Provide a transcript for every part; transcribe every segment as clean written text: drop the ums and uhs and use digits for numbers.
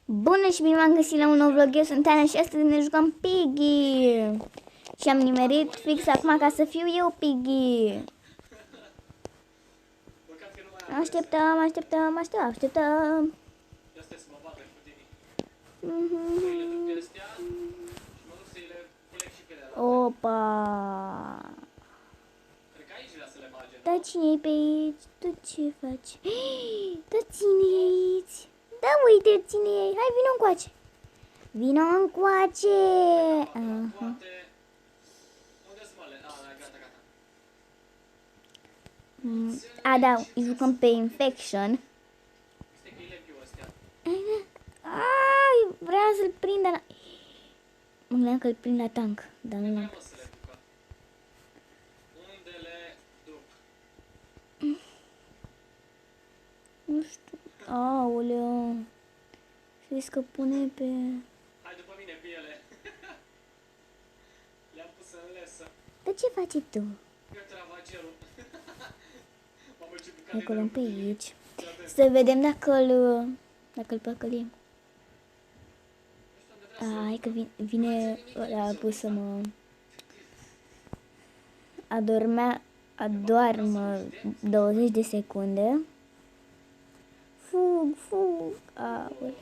Bună și bine m-am găsit la un nou vlog, eu sunt Ana și astăzi ne jucăm Piggy. Și am nimerit fix acum ca să fiu eu Piggy. Așteptăm. Opa. Da, cine-i pe aici? Tu ce faci? Da, cine-i aici? Da, uite cine e. Hai, vino încoace. Vino încoace. Aha. A, da, jucăm pe Infection. Ai, vrea să-l prindă la... Mă gândeam că îl prind la tank, dar nu l-am. Nu știu. Aoleu. Știți că pune pe... Hai după mine pe ele. Le-am pus în lesă. Dar ce faci tu? Eu travagerul. Hai colăm pe aici. Să vedem dacă-l păcălim. Hai că vine ăla pus să mă... Adoarmă 20 de secunde. Fug. Aoleu.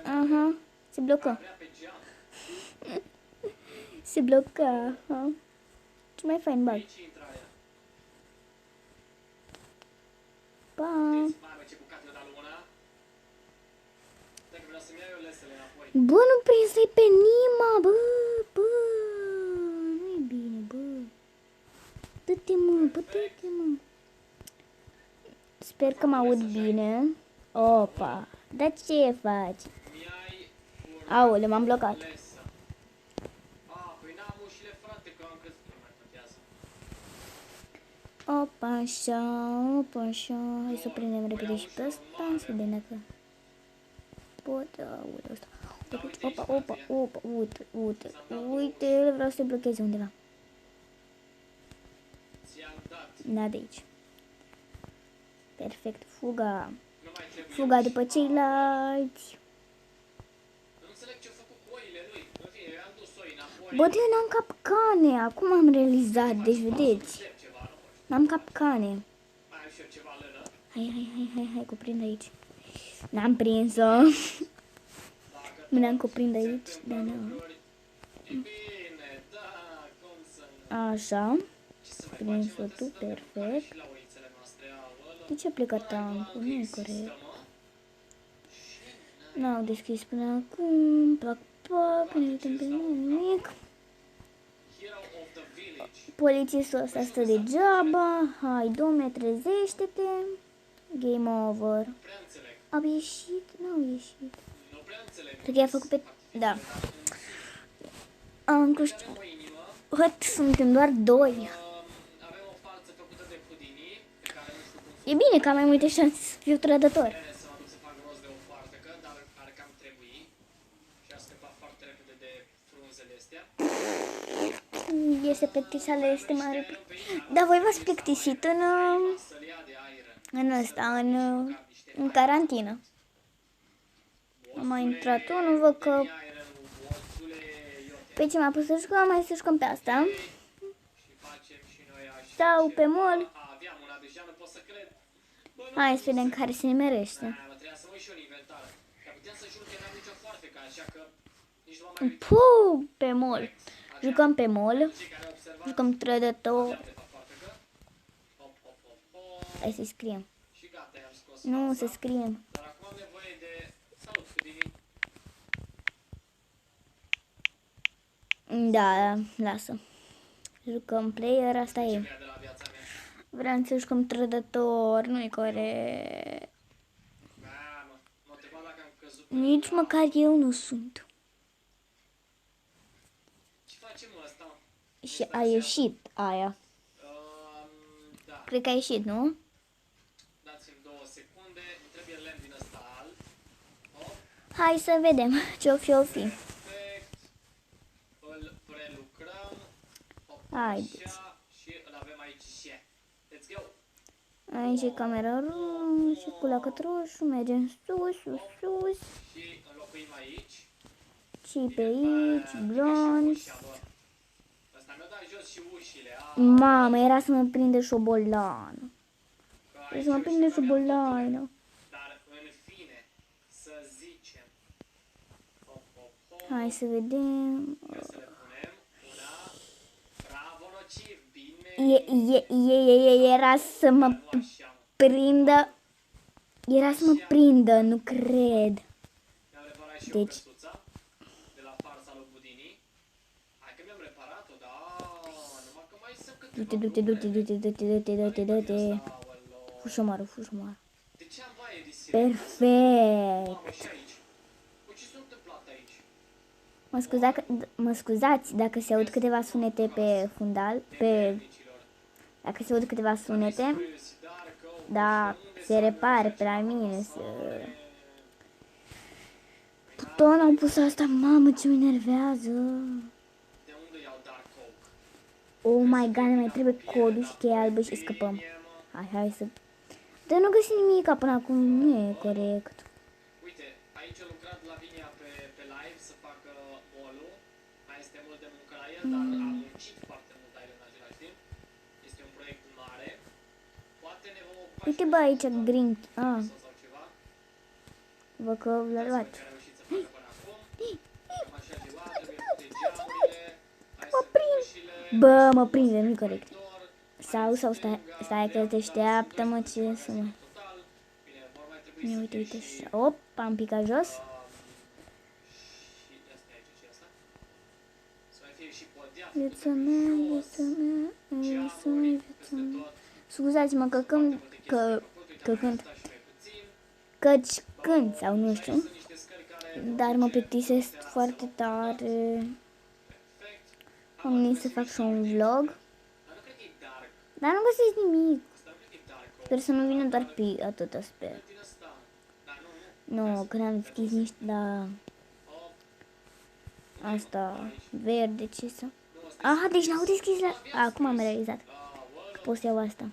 Aha, se blocă. Se blocă. Ce mai fain bag? Pa. Bă, nu prins să-i pe Nima, bă. Nu-i bine, bă. Dă-te, mă. Sper că mă aud bine. Opa. Dar ce faci? Aole, m-am blocat. Opa, așa. Hai să prindem repede și pe ăsta. Să vedem dacă pot. Aole, ăsta. Opa, uite, vreau să te blocheze undeva. Da, de aici. Perfect, fuga după ceilalți. Bă, eu n-am capcane, acum am realizat, deci vedeți. N-am capcane. Hai, cuprind aici. N-am prins-o. Mi-am cuprind aici, dar nu. Așa. Prins-o tu, perfect. De ce a plecat tankul? Nu e corect. N-au deschis până acum. Pac, nu uităm pe nimic. Polițistul ăsta stă degeaba. Hai, domne, trezește-te. Game over. Au ieșit? N-au ieșit. Cred că i-a făcut pe... Da. Am câștigat. Suntem doar 2. E bine că am mai multe șanse să fiu trădător. Este plictisală, este mare. Dar voi v-ați plictisit în carantină. Am mai intrat unul, văd că... Pe ce m-a pus să jucăm, mai să jucăm pe asta. Sau pe mall. Hai să vedem care se nimerește. Pe mall. Jucăm pe mall. Jucăm trădător. Hai să-i scriem. Nu, să scriem. Da, lasă. Jucăm player, asta e. Vreau să jucăm trădător, nu-i corect. Nici măcar eu nu sunt. Și a ieșit aia. Cred că a ieșit, nu? Hai să vedem ce-o fi. Haideți. Aici e camera și cu lacăt roșu, mergem sus, sus, sus. Și înlocuim aici. Și pe aici, bronz. Ușa, bă. Ăsta mi-a dat jos și ușile. Mamă, era să mă prinde șobolană. Că Era aici să mă prinde ușile n-aveam șobolană. totul. Dar în fine, să zicem. Hop, hop, hop. Hai să vedem. Trebuie să le punem una. Bravo, nociv. Bine. Era să mă Nu așa, mă. prindă. Era să mă prindă, nu cred. Mi-am reparat și eu Deci- căsuța de la farsa lui Budini. Hai că mi-am reparat-o, da, numai că mai sunt câteva Du-te, probleme. Aoleu. Fușomarul, fușomarul. De ce am baie de sirene? Perfect. Mamă, și aici. Cu ce s-a întâmplat aici? Mă scuzați dacă se aud câteva sunete pe fundal, Nicilor. dacă se aud câteva sunete, Scuzi, dar că o dar unde se s-a repare dus? pe la mine. Doamne. Tot am pus asta, mamă, ce mă enervează. De unde iau Dark Oak? Oh my god, mai trebuie codul și cheia albă și scăpăm. Hai să... Dar nu găsim nimic până acum, nu e corect. Uite, aici a lucrat Lavinia pe live să facă bolul. Mai este mult de muncă la el, dar a muncit foarte mult la el în același timp. Este un proiect mare. Poate ne vom ocupa Uite și bă, de aici asta, green. Ah, sau ceva. văd că l-a Să luat. vedem ce a reușit să facă până acum. Cam așa ceva, trebuie făcute geamurile. Hai să ușile. Bă, mă prinde, nu-i corect. Monitor. Sau stai că te așteaptă-mă ce să mă... Total. Bine, vor mai trebui Ia să uite, fie uite, și, așa. Op, am picat jos. și asta e aici, ce asta? Să mai fie și podea Viața mea, viața mea, viața mea, viața peste mea. tot. Scuzați-mă că când, că când, căci când sau nu știu, Sunt niște scări care dar mă plictisesc foarte tare. perfect. Am gândit să fac și un vlog, Dar nu cred că e dark. dar nu găsesc nimic. Asta nu cred că e dark. Sper să nu vină doar pe atâta, sper. Din asta. Dar nu. Nu, când am deschis niște, da, Hop. asta, verde, ce să... Aha, deci n-au deschis la... Acum am realizat. Aoleu. Pot să iau asta.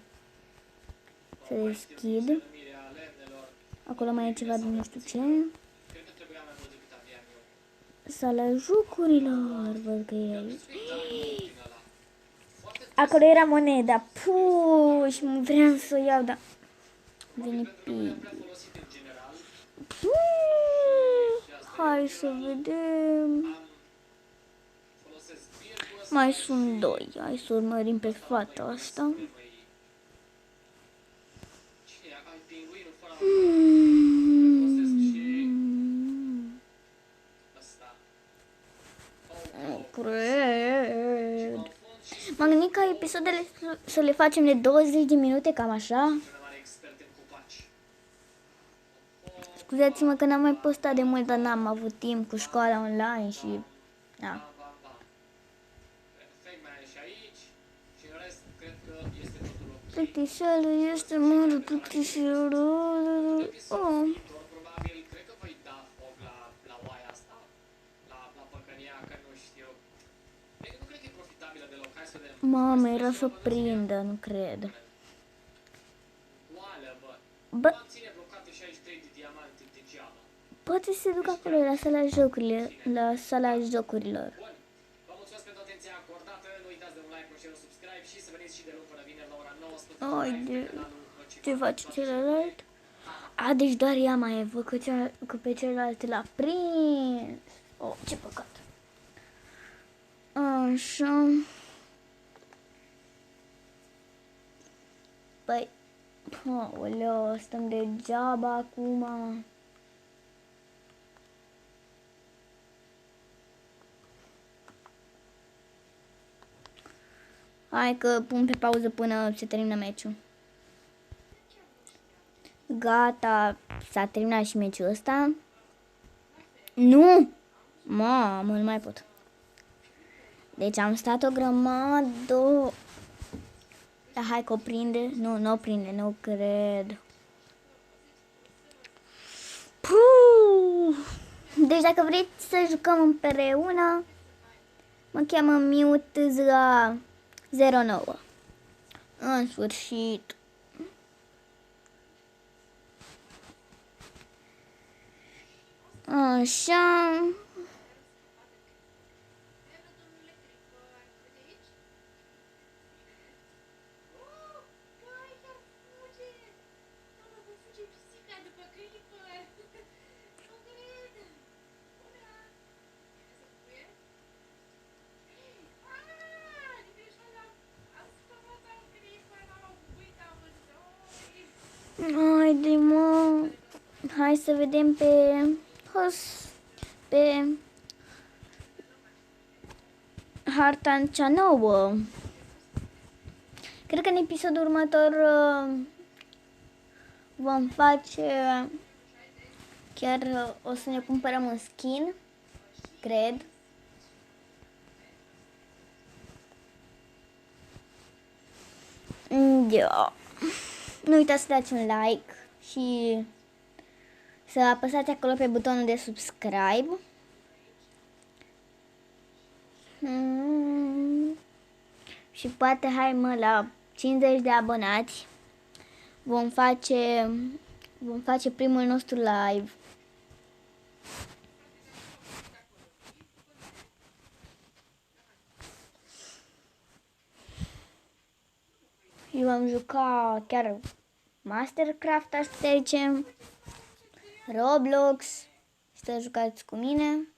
Să deschid. Denumirea lemnelor. Acolo mai e ceva de nu știu ce. Cred că trebuia mai mult decât aveam eu. Sala jocurilor, văd că e aici. Din ăla. Foarte Acolo era moneda. Puh, și vreau să o iau, dar... Vine pentru că nu e Piggy. prea folosit în general. Hai să vedem. Folosesc birbul ăsta. Mai sunt doi. Hai să urmărim pe fata asta. Cine e? Ai pinguinul fără Hmm. folosesc și ăsta. Nu cred. M-am gândit ca episoadele să le facem de 20 de minute, cam așa. Cel mai mare expert în copaci. Scuzați-mă că n-am mai postat de mult, dar n-am avut timp cu școala online și... Da. Bam, bam, bam. Perfect, mai e și aici. Și în rest, cred că este totul ok. Plictiselul este mare plictiselul. Oh. Viitor, probabil, cred că voi da foc la oaia asta. La păcănia, că nu știu. Nu cred că e profitabilă deloc. Hai să vedem. Mamă, era să prindă, nu cred. Oală, bă. Bă, Am ține blocate 63 de diamante degeaba. poate să se duc acolo la sala jocurilor. La sala jocurilor. Bun. Vă mulțumesc pentru atenția acordată. Nu uitați de un like, un share, un subscribe și să veniți și de luni până vineri la ora 19. Haide. pe canalul Nociva. Ce face celălalt? A, deci doar ea mai e, văd că pe celălalt l-a prins. Oh, ce păcat. Așa. Păi, aoleu, stăm degeaba acum. Hai că pun pe pauză până se termină meciul. Gata, s-a terminat și meciul ăsta. Nu! Mamă, nu mai pot. Deci am stat o grămadă. Dar hai că o prinde. Nu o prinde, nu cred. Puh! Deci dacă vreți să jucăm împreună, mă cheamă Mute 09. În sfârșit. Așa. Haide, mă. Hai să vedem pe harta cea nouă. Cred că în episodul următor vom face, chiar o să ne cumpărăm un skin, cred. Da. Nu uitați să dați un like și să apăsați acolo pe butonul de subscribe. Și poate, hai mă, la 50 de abonați vom face primul nostru live. Și vom juca chiar Mastercraft, aș putea zice, Roblox, să jucați cu mine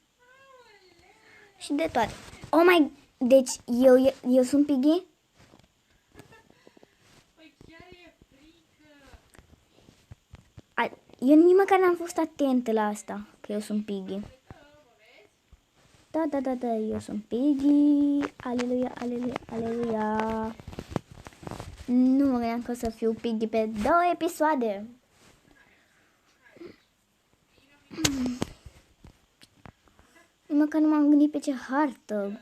și de toate. Oh my, deci eu sunt Piggy? Eu nici măcar n-am fost atentă la asta, că eu sunt Piggy. Da, eu sunt Piggy. Aleluia, aleluia, aleluia. Nu mă gândeam că o să fiu Piggy pe 2 episoade. Nici măcar nu m-am gândit pe ce hartă.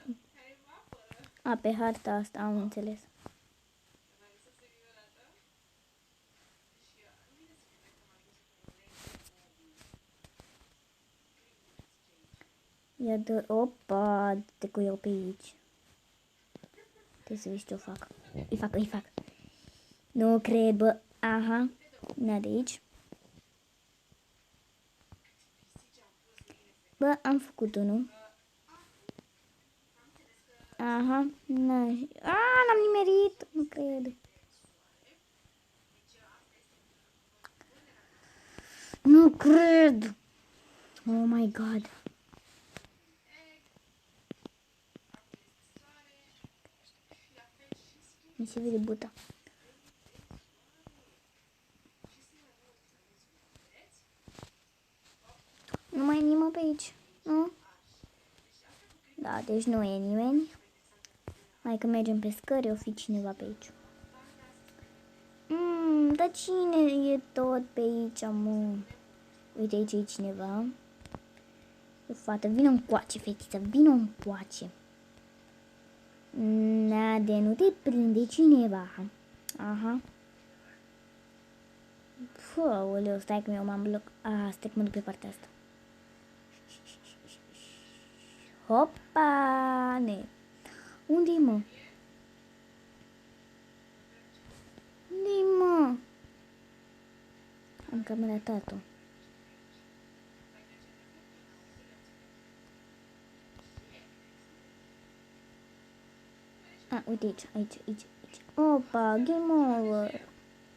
A, pe harta asta, am înțeles. Ia dă, opa, te cu eu pe aici. Trebuie să vezi ce o fac. Îi fac. Nu cred, bă. Aha, n-a de aici. Bă, am făcut unul. Aha, n-am nimerit, nu cred. Nu cred. Oh my god. Mi se vede buta. Nu mai e nimeni pe aici, nu? Da, deci nu e nimeni. Hai că mergem pe scări, o fi cineva pe aici. Dar cine e tot pe aici, mă? Uite, aici e cineva. O fată, vină încoace, fetiță, vină încoace. Nade, nu te prinde cineva. Aha. Făuleu, stai că eu m-am bloc. Stai că mă duc pe partea asta. Hopa, ne. Unde-i, mă? Unde-i, mă? Am cam ratat-o. Uite aici. Opa, game over.